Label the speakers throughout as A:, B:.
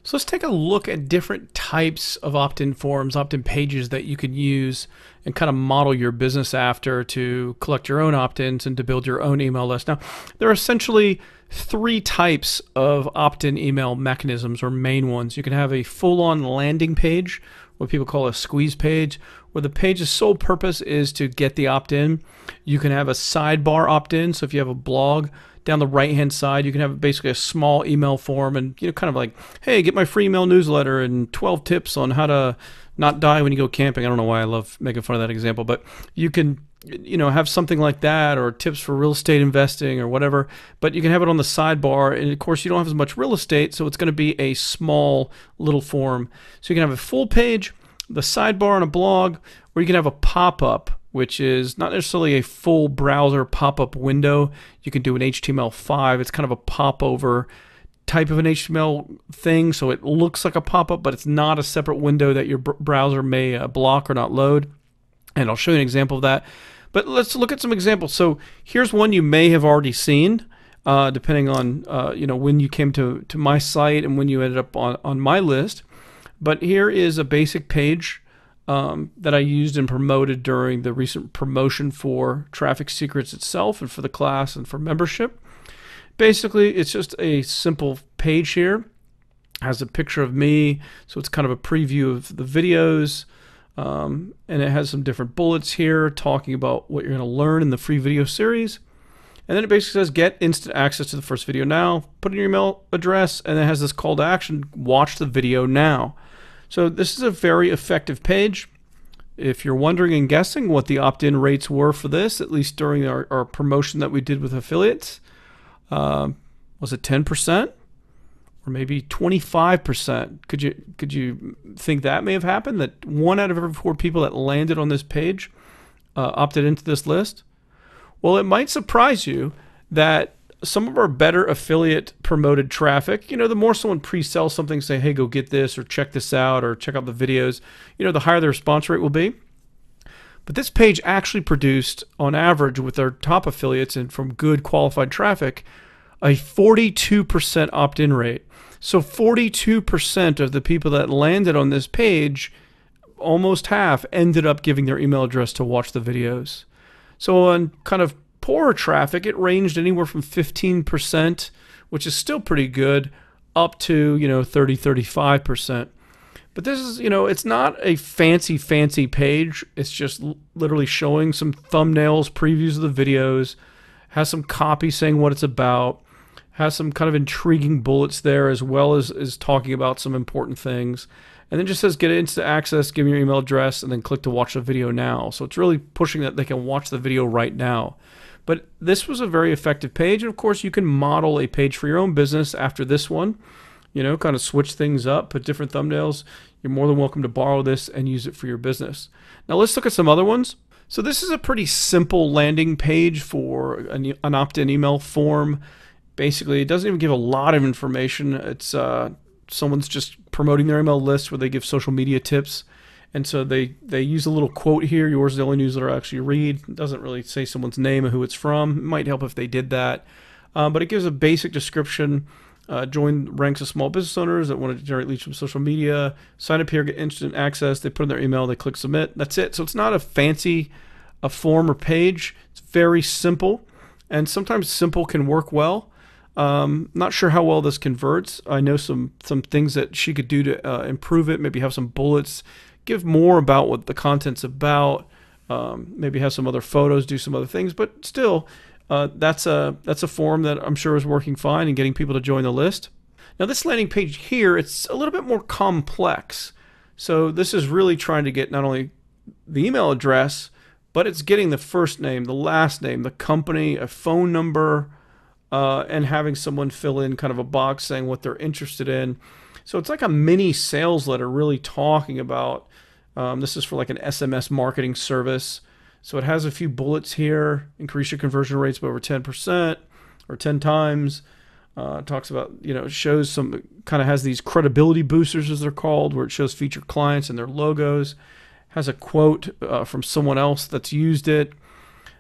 A: So let's take a look at different types of opt-in forms, opt-in pages that you can use and kind of model your business after to collect your own opt-ins and to build your own email list. Now, there are essentially three types of opt-in email mechanisms, or main ones. You can have a full-on landing page, what people call a squeeze page, where the page's sole purpose is to get the opt-in. You can have a sidebar opt-in, so if you have a blog, down the right-hand side, you can have basically a small email form and, kind of like, hey, get my free email newsletter and 12 tips on how to not die when you go camping. I don't know why I love making fun of that example, but you can, have something like that, or tips for real estate investing or whatever, but you can have it on the sidebar. And of course, you don't have as much real estate, so it's going to be a small little form. So you can have a full page, the sidebar on a blog, or you can have a pop-up, which is not necessarily a full browser pop-up window. You can do an HTML5. It's kind of a popover type of an HTML thing, so it looks like a pop-up, but it's not a separate window that your browser may block or not load. And I'll show you an example of that. But let's look at some examples. So here's one you may have already seen, depending on when you came to my site and when you ended up on my list. But here is a basic page that I used and promoted during the recent promotion for Traffic Secrets itself and for the class and for membership. Basically, it's just a simple page here. It has a picture of me, so it's kind of a preview of the videos, and it has some different bullets here talking about what you're going to learn in the free video series. And then it basically says, get instant access to the first video now, put in your email address, and it has this call to action, watch the video now. So this is a very effective page. If you're wondering and guessing what the opt-in rates were for this, at least during our promotion that we did with affiliates, was it 10% or maybe 25%? Could you think that may have happened, that 1 out of every 4 people that landed on this page opted into this list? Well, it might surprise you that some of our better affiliate promoted traffic, the more someone pre-sells something, say, hey, go get this or check this out or check out the videos, the higher the response rate will be. But this page actually produced, on average, with our top affiliates and from good qualified traffic, a 42% opt-in rate. So 42% of the people that landed on this page, almost half, ended up giving their email address to watch the videos. So on kind of poorer traffic, it ranged anywhere from 15%, which is still pretty good, up to 30-35%. But this is, it's not a fancy page. It's just literally showing some thumbnails, previews of the videos, has some copy saying what it's about, has some kind of intriguing bullets there, as well as talking about some important things. And then just says get instant access, give me your email address, and then click to watch the video now. So it's really pushing that they can watch the video right now. But this was a very effective page. And of course, you can model a page for your own business after this one. Kind of switch things up, put different thumbnails. You're more than welcome to borrow this and use it for your business. Now let's look at some other ones. So this is a pretty simple landing page for an opt-in email form. Basically, it doesn't even give a lot of information. It's someone's just promoting their email list where they give social media tips. And so they use a little quote here. Yours is the only newsletter I actually read. It doesn't really say someone's name or who it's from. It might help if they did that. But it gives a basic description. Join ranks of small business owners that want to generate leads from social media. Sign up here, get instant access. They put in their email, they click submit. That's it. So it's not a fancy form or page. It's very simple. And sometimes simple can work well. Not sure how well this converts. I know some things that she could do to improve it. Maybe have some bullets, give more about what the content's about. Maybe have some other photos, do some other things. But still, that's a form that I'm sure is working fine and getting people to join the list. Now this landing page here, it's a little bit more complex. So this is really trying to get not only the email address, but it's getting the first name, the last name, the company, a phone number, and having someone fill in kind of a box saying what they're interested in. So it's like a mini sales letter really talking about, this is for like an SMS marketing service. So it has a few bullets here, increase your conversion rates by over 10% or 10 times. Talks about, it shows some, kind of has these credibility boosters as they're called, where it shows featured clients and their logos. Has a quote from someone else that's used it.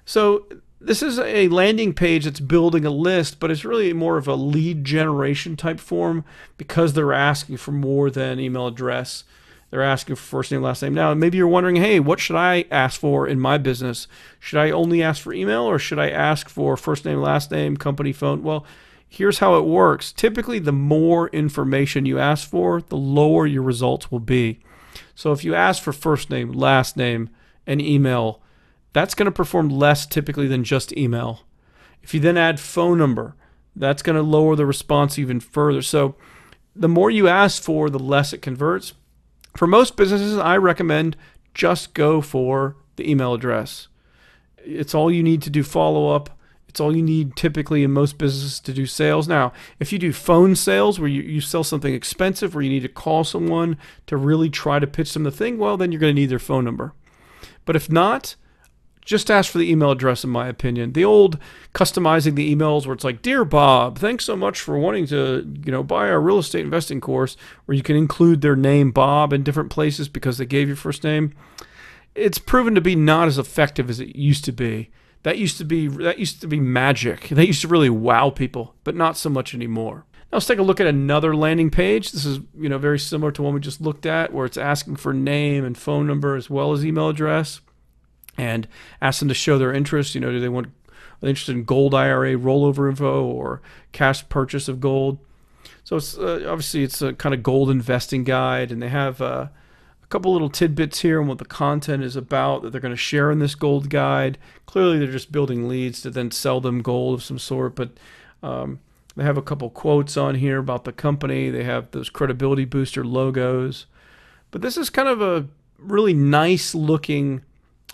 A: So This is a landing page that's building a list, but it's really more of a lead generation type form because they're asking for more than email address. They're asking for first name, last name. Now, maybe you're wondering, hey, what should I ask for in my business? Should I only ask for email, or should I ask for first name, last name, company phone? Well, here's how it works. Typically, the more information you ask for, the lower your results will be. So if you ask for first name, last name, and email, that's going to perform less typically than just email. If you then add phone number, that's going to lower the response even further. So the more you ask for, the less it converts. For most businesses, I recommend just go for the email address. It's all you need to do follow-up. It's all you need typically in most businesses to do sales. Now, if you do phone sales where you sell something expensive, where you need to call someone to really try to pitch them the thing, well, then you're going to need their phone number. But if not, just ask for the email address, in my opinion. The old customizing the emails where it's like, Dear Bob, thanks so much for wanting to, buy our real estate investing course, where you can include their name, Bob, in different places because they gave your first name. It's proven to be not as effective as it used to be. That used to be magic. That used to really wow people, but not so much anymore. Now let's take a look at another landing page. This is, very similar to one we just looked at, where it's asking for name and phone number as well as email address, and ask them to show their interest. Are they interested in gold IRA rollover info or cash purchase of gold? So it's obviously it's a kind of gold investing guide, and they have a couple little tidbits here on what the content is about that they're going to share in this gold guide. Clearly, they're just building leads to then sell them gold of some sort, but they have a couple quotes on here about the company. They have those credibility booster logos. But this is kind of a really nice looking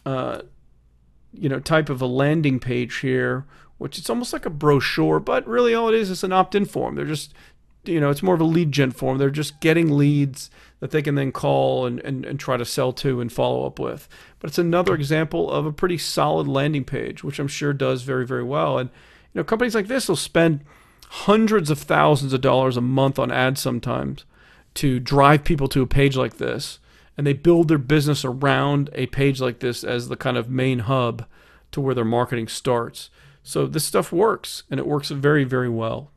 A: type of a landing page here, which it's almost like a brochure, but really all it is an opt-in form. They're just, it's more of a lead gen form. They're just getting leads that they can then call and try to sell to and follow up with. But it's another example of a pretty solid landing page, which I'm sure does very, very well. And, companies like this will spend hundreds of thousands of dollars a month on ads sometimes to drive people to a page like this. And they build their business around a page like this as the kind of main hub to where their marketing starts. So this stuff works, and it works very, very well.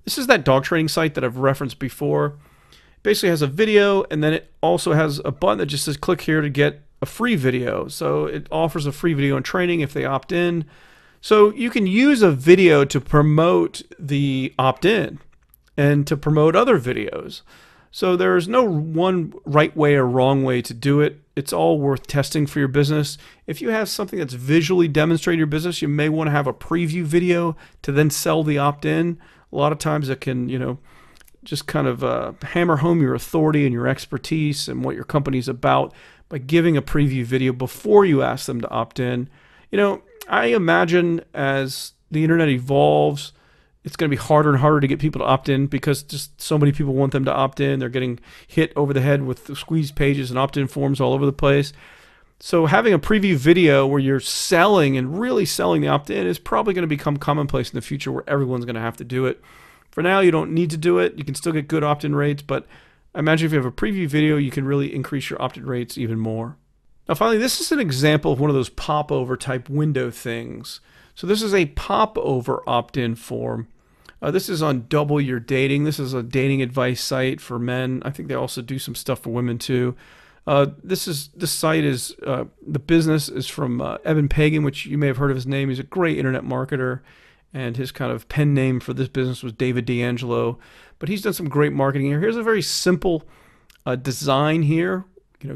A: This is that dog training site that I've referenced before. It basically has a video, and then it also has a button that just says click here to get a free video. So it offers a free video and training if they opt in. So you can use a video to promote the opt-in and to promote other videos. So there's no one right way or wrong way to do it. It's all worth testing for your business. If you have something that's visually demonstrating your business, you may want to have a preview video to then sell the opt-in. A lot of times it can, just kind of hammer home your authority and your expertise and what your company's about by giving a preview video before you ask them to opt in. I imagine as the internet evolves, it's going to be harder and harder to get people to opt in because just so many people want them to opt in. They're getting hit over the head with the squeeze pages and opt-in forms all over the place. So having a preview video where you're selling and really selling the opt-in is probably going to become commonplace in the future, where everyone's going to have to do it. For now, you don't need to do it. You can still get good opt-in rates, but I imagine if you have a preview video, you can really increase your opt-in rates even more. Now finally, this is an example of one of those popover type window things. So this is a popover opt-in form. This is on Double Your Dating. This is a dating advice site for men. I think they also do some stuff for women too. This site is the business is from Evan Pagan, which you may have heard of his name. He's a great internet marketer, and his kind of pen name for this business was David D'Angelo. But he's done some great marketing here. Here's a very simple design here.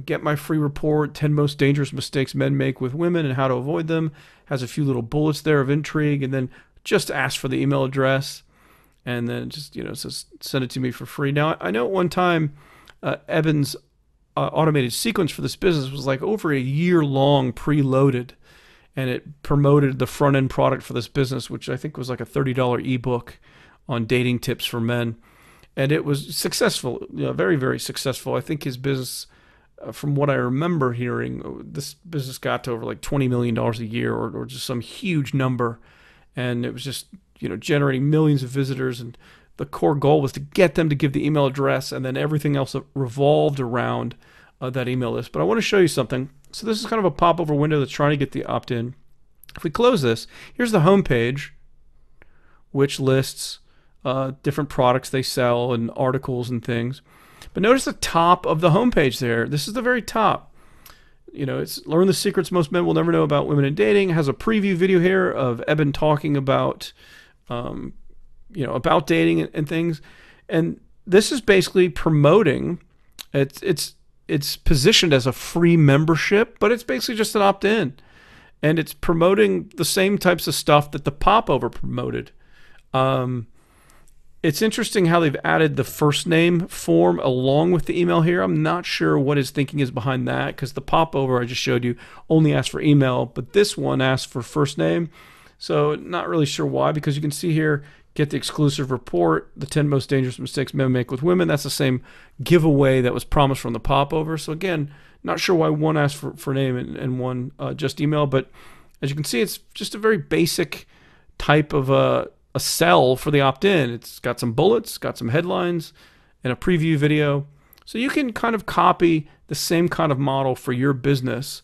A: Get my free report, 10 most dangerous mistakes men make with women and how to avoid them. Has a few little bullets there of intrigue, and then just ask for the email address. And then just, says send it to me for free. Now, I know at one time, Evan's automated sequence for this business was like over a year long preloaded, and it promoted the front end product for this business, which I think was like a $30 ebook on dating tips for men. And it was successful, very, very successful. I think his business, from what I remember hearing, this business got to over like $20 million a year or just some huge number. And it was just, generating millions of visitors. And the core goal was to get them to give the email address, and then everything else revolved around that email list. But I want to show you something. So this is kind of a popover window that's trying to get the opt-in. If we close this, here's the home page, which lists different products they sell and articles and things. But notice the top of the homepage there. This is the very top. You know, it's learn the secrets most men will never know about women and dating. It has a preview video here of Eben talking about, about dating and things. And this is basically promoting. It's positioned as a free membership, but it's basically just an opt-in, and it's promoting the same types of stuff that the popover promoted. It's interesting how they've added the first name form along with the email here. I'm not sure what his thinking is behind that, because the popover I just showed you only asked for email, but this one asked for first name. So not really sure why, because you can see here, get the exclusive report, the 10 most dangerous mistakes men make with women. That's the same giveaway that was promised from the popover. So again, not sure why one asked for name and one just email, but as you can see, it's just a very basic type of a sell for the opt-in. It's got some bullets, got some headlines, and a preview video. So you can kind of copy the same kind of model for your business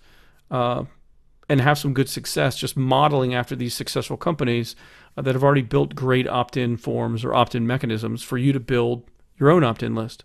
A: and have some good success just modeling after these successful companies that have already built great opt-in forms or opt-in mechanisms for you to build your own opt-in list.